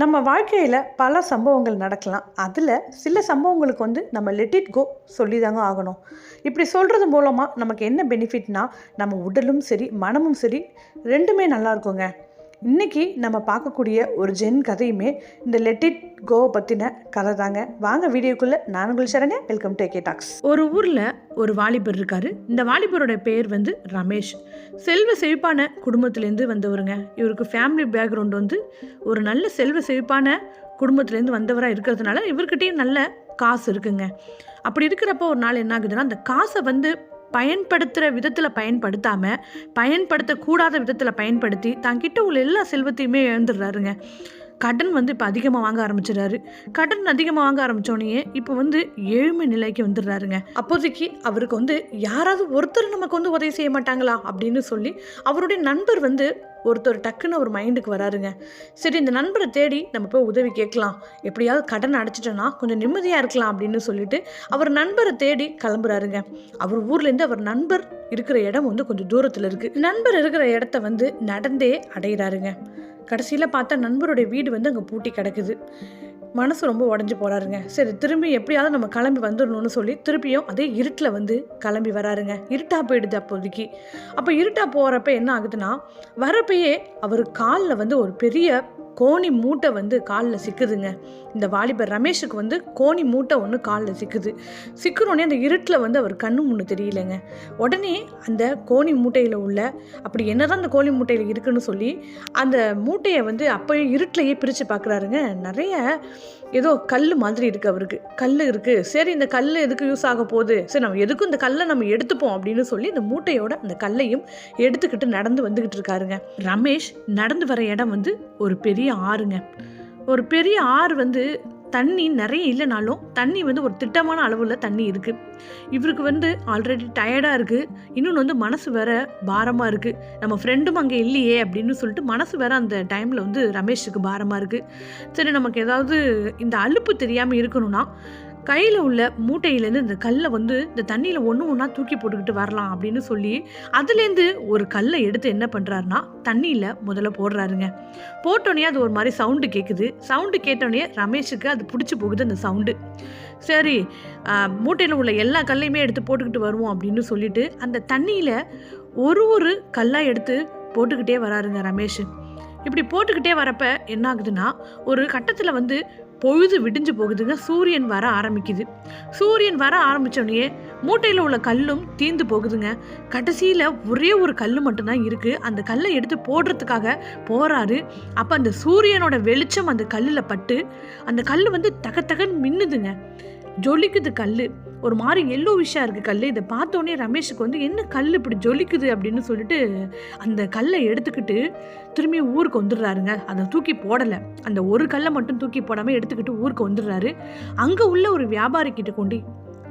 நம்ம வாழ்க்கையில் பல சம்பவங்கள் நடக்கலாம். அதில் சில சம்பவங்களுக்கு நம்ம லெட் இட் கோ சொல்லி தாங்க ஆகணும். இப்படி சொல்கிறது மூலமாக நமக்கு என்ன பெனிஃபிட்னா, நம்ம உடலும் சரி மனமும் சரி ரெண்டுமே நல்லா இருக்குங்க. இன்றைக்கி நம்ம பார்க்கக்கூடிய ஒரு ஜென் கதையுமே இந்த லெட் இட் கோவை பற்றின கதை தாங்க. வாங்க வீடியோக்குள்ளே. நான் உங்கள் Saranya. Welcome to AK talks. ஒரு ஊரில் ஒரு வாலிபர் இருக்கார். இந்த வாலிபரோட பேர் ரமேஷ். செல்வ செழிப்பான குடும்பத்துலேருந்து வந்தவருங்க. இவருக்கு ஃபேமிலி பேக்ரவுண்ட் ஒரு நல்ல செல்வ செழிப்பான குடும்பத்துலேருந்து வந்தவராக இருக்கிறதுனால இவர்கிட்டையும் நல்ல காசு இருக்குங்க. அப்படி இருக்கிறப்போ ஒரு நாள் என்ன ஆகுதுன்னா, அந்த காசை பயன்படுத்துகிற விதத்தில் பயன்படுத்தாமல் பயன்படுத்தக்கூடாத விதத்தில் பயன்படுத்தி தங்கிட்ட உள்ள எல்லா செல்வத்தையுமே இழந்துடுறாருங்க. கடன் இப்போ அதிகமாக வாங்க ஆரம்பிச்சிடறாரு. கடன் அதிகமாக வாங்க ஆரம்பித்தோடனே இப்போ ஏழ்மை நிலைக்கு வந்துடுறாருங்க. அப்போதைக்கு அவருக்கு யாராவது ஒருத்தர் நமக்கு உதவி செய்ய மாட்டாங்களா அப்படின்னு சொல்லி அவருடைய நண்பர் ஒருத்தர் டக்குன்னு ஒரு மைண்டுக்கு வராருங்க. சரி, இந்த நண்பரை தேடி நம்ம போய் உதவி கேட்கலாம், எப்படியாவது கடன் அடைச்சிட்டோன்னா கொஞ்சம் நிம்மதியாக இருக்கலாம் அப்படின்னு சொல்லிட்டு அவர் நண்பரை தேடி கிளம்புறாருங்க. அவர் ஊர்லேருந்து அவர் நண்பர் இருக்கிற இடம் கொஞ்சம் தூரத்தில் இருக்குது. நண்பர் இருக்கிற இடத்த நடந்தே அடைகிறாருங்க. கடைசியில் பார்த்தா நண்பருடைய வீடு அங்கே பூட்டி கிடக்குது. மனசு ரொம்ப உடஞ்சி போகிறாருங்க. சரி, திரும்பி எப்படியாவது நம்ம கிளம்பி வந்துடணும்னு சொல்லி திருப்பியும் அதே இருட்டில் கிளம்பி வராருங்க. இருட்டாக போயிடுது அப்போதைக்கு. அப்போ இருட்டாக போகிறப்ப என்ன ஆகுதுன்னா, வரப்பையே அவர் காலில் ஒரு பெரிய கோணி மூட்டை காலில் சிக்குதுங்க. இந்த வாலிபர் ரமேஷுக்கு கோணி மூட்டை ஒன்று காலில் சிக்குது. சிக்குறோடனே அந்த இருட்டில் அவர் கண்ணு முன்னு தெரியலைங்க. உடனே அந்த கோணி மூட்டையில் உள்ள அப்படி என்னதான் அந்த கோணி மூட்டையில் இருக்குன்னு சொல்லி அந்த மூட்டையை அப்போயே இருட்டிலையே பிரித்து பார்க்குறாருங்க. நிறைய ஏதோ கல் மாதிரி இருக்குது. அவருக்கு கல் இருக்குது. சரி, இந்த கல் எதுக்கு யூஸ் ஆக போகுது, சரி நம்ம எதுக்கும் இந்த கல்லை நம்ம எடுத்துப்போம் அப்படின்னு சொல்லி இந்த மூட்டையோட அந்த கல்லையும் எடுத்துக்கிட்டு நடந்து வந்துக்கிட்டு இருக்காருங்க. ரமேஷ் நடந்து வர இடம் ஒரு பெரிய ஆறுங்க. ஒரு பெரிய ஆறு தண்ணி நிறைய இல்லைனாலும் தண்ணி ஒரு திட்டமான அளவில் தண்ணி இருக்குது. இவருக்கு ஆல்ரெடி டயர்டாக இருக்குது. இன்னொன்று மனசு வேற பாரமாக இருக்குது. நம்ம ஃப்ரெண்டும் அங்கே இல்லையே அப்படின்னு சொல்லிட்டு மனசு வேற அந்த டைமில் ரமேஷுக்கு பாரமாக இருக்குது. சரி, நமக்கு ஏதாவது இந்த அலுப்பு தெரியாமல் இருக்கணும்னா கையில் உள்ள மூட்டையிலேருந்து இந்த கல்லை இந்த தண்ணியில் ஒன்றா தூக்கி போட்டுக்கிட்டு வரலாம் அப்படின்னு சொல்லி அதுலேருந்து ஒரு கல்லை எடுத்து என்ன பண்ணுறாருனா தண்ணியில் முதல்ல போடுறாருங்க. போட்டோன்னே அது ஒரு மாதிரி சவுண்டு கேட்குது. சவுண்டு கேட்டோடனே ரமேஷுக்கு அது பிடிச்சி போகுது அந்த சவுண்டு. சரி, மூட்டையில் உள்ள எல்லா கல்லையுமே எடுத்து போட்டுக்கிட்டு வருவோம் அப்படின்னு சொல்லிட்டு அந்த தண்ணியில் ஒரு கல்லாக எடுத்து போட்டுக்கிட்டே வராருங்க ரமேஷ். இப்படி போட்டுக்கிட்டே வரப்ப என்ன ஆகுதுன்னா, ஒரு கட்டத்தில் பொழுது விடிஞ்சு போகுதுங்க. சூரியன் வர ஆரம்பிக்குது. சூரியன் வர ஆரம்பித்தோடனே மூட்டையில் உள்ள கல்லும் தீர்ந்து போகுதுங்க. கடைசியில் ஒரே ஒரு கல் மட்டும்தான் இருக்குது. அந்த கல்லை எடுத்து போடுறதுக்காக போகிறாரு. அப்போ அந்த சூரியனோட வெளிச்சம் அந்த கல்லில் பட்டு அந்த கல் தக தகன்னு மின்னுதுங்க. ஜொலிக்குது கல். ஒரு மாதிரி எல்லோ விஷயம் இருக்குது கல். இதை பார்த்தோன்னே ரமேஷுக்கு என்ன கல் இப்படி ஜொலிக்குது அப்படின்னு சொல்லிட்டு அந்த கல்லை எடுத்துக்கிட்டு திரும்பி ஊருக்கு வந்துடுறாருங்க. அதை தூக்கி போடலை. அந்த ஒரு கல்லை மட்டும் தூக்கி போடாமல் எடுத்துக்கிட்டு ஊருக்கு வந்துடுறாரு. அங்கே உள்ள ஒரு வியாபாரிக்கிட்ட கொண்டு,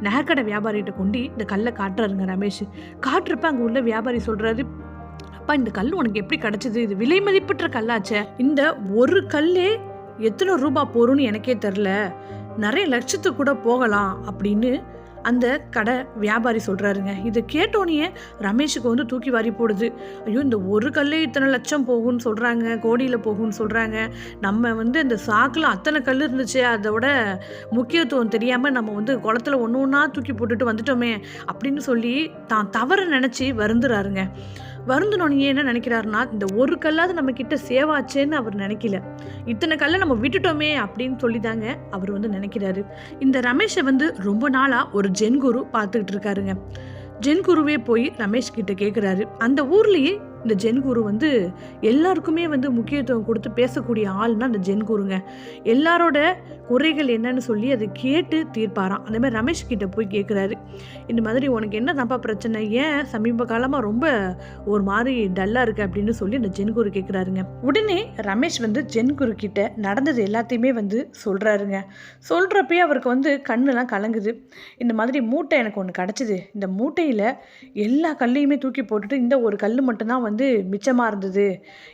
நகைக்கடை வியாபாரிகிட்ட கொண்டு இந்த கல்லை காட்டுறாருங்க ரமேஷ். காட்டுறப்ப அங்கே உள்ள வியாபாரி சொல்கிறாரு, அப்பா இந்த கல் உனக்கு எப்படி கிடச்சிது, இது விலை மதிப்பற்ற கல்லாச்சே, இந்த ஒரு கல்லே எத்தனை ரூபா போருன்னு எனக்கே தெரில, நிறைய லட்சத்துக்கு கூட போகலாம் அப்படின்னு அந்த கடை வியாபாரி சொல்கிறாருங்க. இதை கேட்டோன்னே ரமேஷுக்கு தூக்கி வாரி போடுது. ஐயோ, இந்த ஒரு கல்லே இத்தனை லட்சம் போகும்னு சொல்கிறாங்க, கோடியில் போகும்னு சொல்கிறாங்க. நம்ம இந்த சாக்கில் அத்தனை கல் இருந்துச்சு, அதோட முக்கியத்துவம் தெரியாமல் நம்ம குளத்துல ஒன்று ஒன்றா தூக்கி போட்டுட்டு வந்துட்டோமே அப்படின்னு சொல்லி தான் தவறு நினச்சி வருந்துறாருங்க. வருந்தினோடனே என்ன நினைக்கிறாருன்னா, இந்த ஒரு கல்லாவது நம்ம கிட்ட சேவாச்சேன்னு அவர் நினைக்கல, இத்தனை கல்லை நம்ம விட்டுட்டோமே அப்படின்னு சொல்லி தாங்க அவர் நினைக்கிறாரு. இந்த ரமேஷை ரொம்ப நாளாக ஒரு ஜென் குரு பார்த்துக்கிட்டு இருக்காருங்க. ஜென் குருவே போய் ரமேஷ் கிட்ட கேட்குறாரு. அந்த ஊர்லேயே இந்த ஜென் குரு எல்லாருக்குமே முக்கியத்துவம் கொடுத்து பேசக்கூடிய ஆள்னா அந்த ஜென் குருங்க. எல்லாரோட குறைகள் என்னன்னு சொல்லி அதை கேட்டு தீர்ப்பாராம். அந்த மாதிரி ரமேஷ் கிட்ட போய் கேட்குறாரு, இந்த மாதிரி உனக்கு என்ன தப்பா பிரச்சனை, ஏன் சமீப காலமாக ரொம்ப ஒரு மாதிரி டல்லாக இருக்கு அப்படின்னு சொல்லி அந்த ஜென் குரு கேட்குறாருங்க. உடனே ரமேஷ் ஜென் குரு கிட்ட நடந்தது எல்லாத்தையுமே சொல்கிறாருங்க. சொல்கிறப்பே அவருக்கு கண்ணெல்லாம் கலங்குது. இந்த மாதிரி மூட்டை எனக்கு ஒன்று கிடச்சிது. இந்த மூட்டையில் எல்லா கல்லையுமே தூக்கி போட்டுட்டு இந்த ஒரு கல் மட்டும்தான் மிச்சமாக இருந்தது.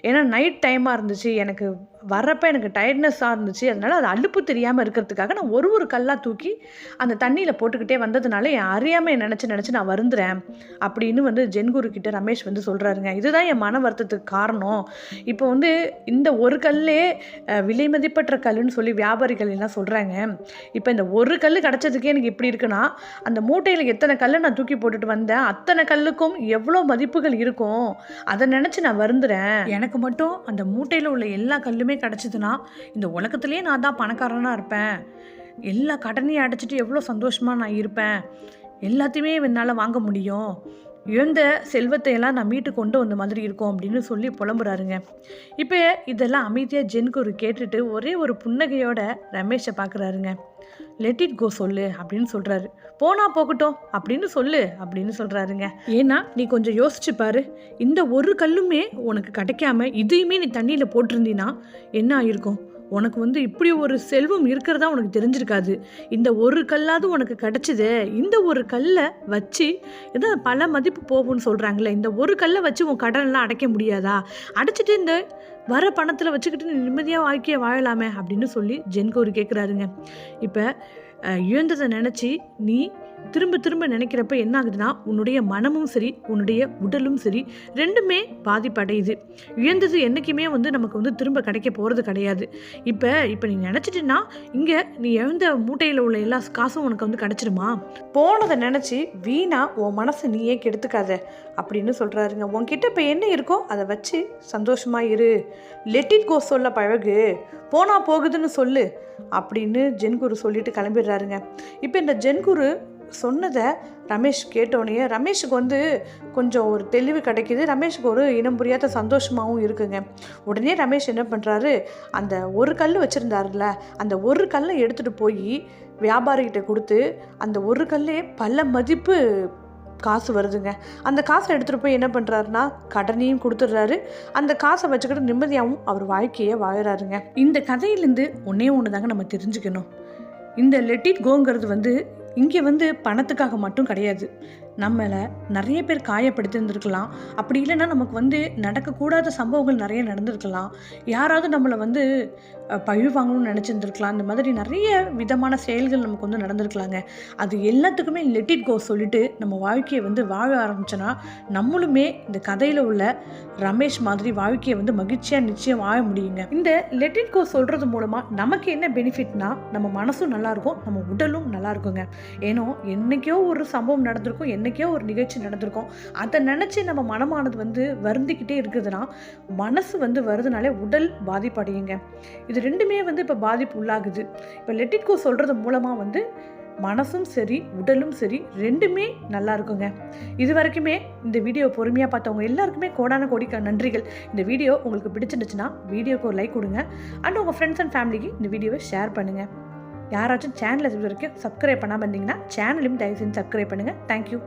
ஏன்னா நைட் டைமாக இருந்துச்சு, எனக்கு வர்றப்ப எனக்கு டயர்ட்னஸ்ஸாக இருந்துச்சு. அதனால் அது அலுப்பு தெரியாமல் இருக்கிறதுக்காக நான் ஒரு கல்லாக தூக்கி அந்த தண்ணியில் போட்டுக்கிட்டே வந்ததுனால என் அறியாமல் நினச்சி நான் வருந்துறேன் அப்படின்னு வந்து ஜென்குரு கிட்ட ரமேஷ் வந்து சொல்கிறாருங்க. இதுதான் என் மன வருத்தத்துக்கு காரணம். இப்போ வந்து இந்த ஒரு கல்லே விலை மதிப்பற்ற கல்லுன்னு சொல்லி வியாபாரிகள் எல்லாம் சொல்கிறாங்க. இப்போ இந்த ஒரு கல் கிடச்சதுக்கே எனக்கு இப்படி இருக்குன்னா, அந்த மூட்டையில் எத்தனை கல்லை நான் தூக்கி போட்டுட்டு வந்தேன், அத்தனை கல்லுக்கும் எவ்வளோ மதிப்புகள் இருக்கும், அதை நினச்சி நான் வருந்துறேன். எனக்கு மட்டும் அந்த மூட்டையில் உள்ள எல்லா கல்லுமே கிடச்சிதுன்னா இந்த உலகத்துலேயே நான் தான் பணக்காரனாக இருப்பேன். எல்லா கடனையும் அடைச்சிட்டு எவ்வளோ சந்தோஷமாக நான் இருப்பேன். எல்லாத்தையுமே என்னால் வாங்க முடியும். இழந்த செல்வத்தை எல்லாம் நான் மீட்டு கொண்டு வந்த மாதிரி இருக்கும் அப்படின்னு சொல்லி புலம்புறாருங்க. இப்போ இதெல்லாம் அமைதியாக ஜென்குரு கேட்டுட்டு ஒரே ஒரு புன்னகையோட ரமேஷை பார்க்குறாருங்க. லெட் இட் கோ சொல்லு அப்படின்னு சொல்கிறாரு. போனா போகட்டும் அப்படின்னு சொல்லு அப்படின்னு சொல்கிறாருங்க. ஏன்னா நீ கொஞ்சம் யோசிச்சு பாரு, இந்த ஒரு கல்லுமே உனக்கு கிடைக்காம இதையுமே நீ தண்ணியில் போட்டிருந்தீன்னா என்ன ஆயிருக்கும்? உனக்கு வந்து இப்படி ஒரு செல்வம் இருக்கிறதா உனக்கு தெரிஞ்சிருக்காது. இந்த ஒரு கல்லாவது உனக்கு கிடச்சிது. இந்த ஒரு கல்லை வச்சு ஏதோ பல மதிப்பு போகும்னு சொல்கிறாங்களே, இந்த ஒரு கல்லை வச்சு உன் கடனெல்லாம் அடைக்க முடியாதா? அடைச்சிட்டு இந்த வர பணத்தில் வச்சுக்கிட்டு நீ நிம்மதியாக வாழ்க்கையை வாழலாமே அப்படின்னு சொல்லி ஜென்குரு கேட்குறாருங்க. இப்போ இழந்ததை நினச்சி நீ திரும்ப திரும்ப நினைக்கிறப்ப என்ன ஆகுதுன்னா, உன்னுடைய மனமும் சரி உன்னுடைய உடலும் சரி ரெண்டுமே பாதிப்படையுது. இழந்தது என்றைக்குமே வந்து நமக்கு வந்து திரும்ப கிடைக்க போகிறது கிடையாது. இப்போ நீ நினச்சிட்டுன்னா இங்கே நீ இழந்த மூட்டையில் உள்ள எல்லா காசும் உனக்கு வந்து கிடச்சிருமா? போனதை நினச்சி வீணா உன் மனசை நீயே கெடுத்துக்காத அப்படின்னு சொல்கிறாருங்க. உன்கிட்ட இப்போ என்ன இருக்கோ அதை வச்சு சந்தோஷமாக இரு. லெட் இட் கோ சொல்ல பழகு. போனா போகுதுன்னு சொல்லு அப்படின்னு ஜென்குரு சொல்லிட்டு கிளம்பிடுறாருங்க. இப்போ இந்த ஜென்குரு சொன்னதை ரமேஷ் கேட்டோடனே ரமேஷுக்கு வந்து கொஞ்சம் ஒரு தெளிவு கிடைக்கிது. ரமேஷுக்கு ஒரு இனம் புரியாத சந்தோஷமாகவும் இருக்குங்க. உடனே ரமேஷ் என்ன பண்ணுறாரு, அந்த ஒரு கல் வச்சுருந்தாருல அந்த ஒரு கல்லை எடுத்துகிட்டு போய் வியாபாரிகிட்ட கொடுத்து அந்த ஒரு கல்லே பல மதிப்பு காசு வருதுங்க. அந்த காசை எடுத்துகிட்டு போய் என்ன பண்ணுறாருன்னா கடனையும் கொடுத்துட்றாரு. அந்த காசை வச்சுக்கிட்டு நிம்மதியாகவும் அவர் வாழ்க்கையை வாழறாருங்க. இந்த கதையிலேருந்து ஒன்று தாங்க நம்ம தெரிஞ்சுக்கணும். இந்த லெட் இட் கோங்கிறது வந்து இங்கே வந்து பணத்துக்காக மட்டும் கிடையாது. நம்மளை நிறைய பேர் காயப்படுத்தியிருந்துருக்கலாம். அப்படி இல்லைன்னா நமக்கு வந்து நடக்கக்கூடாத சம்பவங்கள் நிறைய நடந்திருக்கலாம். யாராவது நம்மளை வந்து பழி வாங்கணும்னு நினச்சிருந்துருக்கலாம். இந்த மாதிரி நிறைய விதமான செயல்கள் நமக்கு வந்து நடந்திருக்கலாங்க. அது எல்லாத்துக்குமே லெட் இட் கோ சொல்லிட்டு நம்ம வாழ்க்கையை வந்து வாழ ஆரம்பிச்சோன்னா நம்மளுமே இந்த கதையில் உள்ள ரமேஷ் மாதிரி வாழ்க்கையை வந்து மகிழ்ச்சியாக நிச்சயம் வாழ முடியுங்க. இந்த லெட் இட் கோ சொல்கிறது மூலமாக நமக்கு என்ன பெனிஃபிட்னா, நம்ம மனசும் நல்லாயிருக்கும், நம்ம உடலும் நல்லா இருக்குங்க. ஏன்னோ என்றைக்கோ ஒரு சம்பவம் நடந்திருக்கும், என்றைக்கோ ஒரு நிகழ்ச்சி நடந்திருக்கும். அதை நினச்சி நம்ம மனமானது வந்து வருந்திக்கிட்டே இருக்குதுன்னா மனசு வந்து வருதுனாலே உடல் பாதிப்படையுங்க. இது ரெண்டுமே வந்து இப்போ பாதிப்பு உள்ளாகுது. இப்போ லெட் இட் கோ சொல்கிறது மூலமாக வந்து மனசும் சரி உடலும் சரி ரெண்டுமே நல்லா இருக்குங்க. இது வரைக்குமே இந்த வீடியோ பொறுமையாக பார்த்தவங்க எல்லாருக்குமே கோடான கோடி நன்றிகள். இந்த வீடியோ உங்களுக்கு பிடிச்சிருந்துச்சுன்னா வீடியோக்கு ஒரு லைக் கொடுங்க. அண்ட் உங்கள் ஃப்ரெண்ட்ஸ் அண்ட் ஃபேமிலிக்கு இந்த வீடியோவை ஷேர் பண்ணுங்கள். யாராச்சும் சேனலை இது வரைக்கும் சப்ஸ்கிரைப் பண்ணாமல் இருந்தீங்கன்னா சேனலையும் தயவு செஞ்சு சப்ஸ்கிரைப் பண்ணுங்கள். தேங்க்யூ.